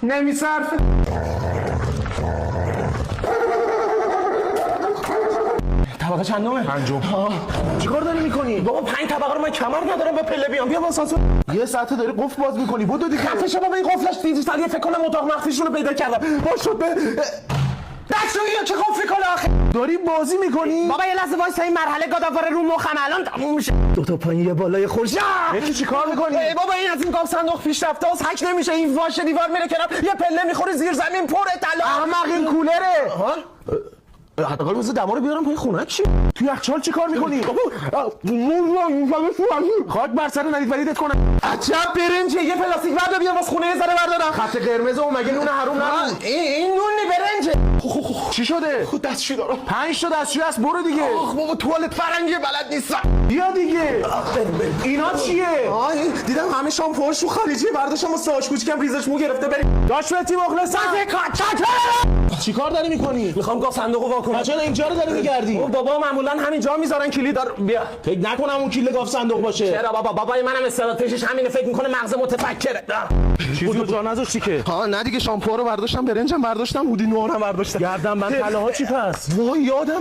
نمیصرفه. طبقه چندمه؟ پنجم. چیکار داری میکنی؟ بابا 5 طبقه رو من کمر ندارم به پله بیام. بیا با آسانسور. یه ساعته داری قفل باز میکنی. بدو دیگه. خفه شو بابا، این قفلش دیجیتالیه. فکر کنم اتاق مخفیشون رو پیدا کردم. باش شد به دستشویی چه قفلی کنه آخه؟ داری بازی میکنی؟ بابا یه لحظه وایسا، این مرحله گاداوار رو مخم الان تموم میشه. دو تا پایین یه بالای خورشید. یکی چیکار میکنی؟ بابا این از این قاب صندوق پیشرفته است، هک نمیشه. این واشه دیوار میره کنار، یه پله میخوره زیر زمین پر طلا. احمق این کولره. ها؟ حداقل واسه دما رو بیارم پای خونه چی؟ تو یخچال چیکار میکنی؟ خاک بر سر ندید ولیدت کنم. عجب برنجه، یه پلاستیک بردار بیار واسه خونه یه ذره بردارم. خط قرمز و مگه نون حروم نبود؟ این نون برنجه. چی شده؟ خود دستشویی دارم. 5 تا دستشویی هست، برو دیگه. آخ بابا توالت فرنگی بلد نیستم. بیا دیگه. اینا چیه؟ دیدم همه شامپوهاشو خارجیه، برداشتم واسه آش کوچیکم ریزش مو گرفته. بریم. داشوتی مخلصم. چیکار داری میکنی؟ میخوام گاف صندوقو وا کنم. چرا اینجا رو داری میگردی؟ بابا معمولا همینجا میذارن کلید دار. بیا. فکر نکنم اون کلید گاف صندوق باشه. چرا بابا؟ بابای منم استعدادش همینه، فکر میکنه مغز متفکره. چیزی رو جا نذاشتی که. ها نه دیگه، شامپو رو برداشتم، برنجم برداشتم، هودی نوارم برداشتم. گردن من طلاها چی پس؟ وای یادم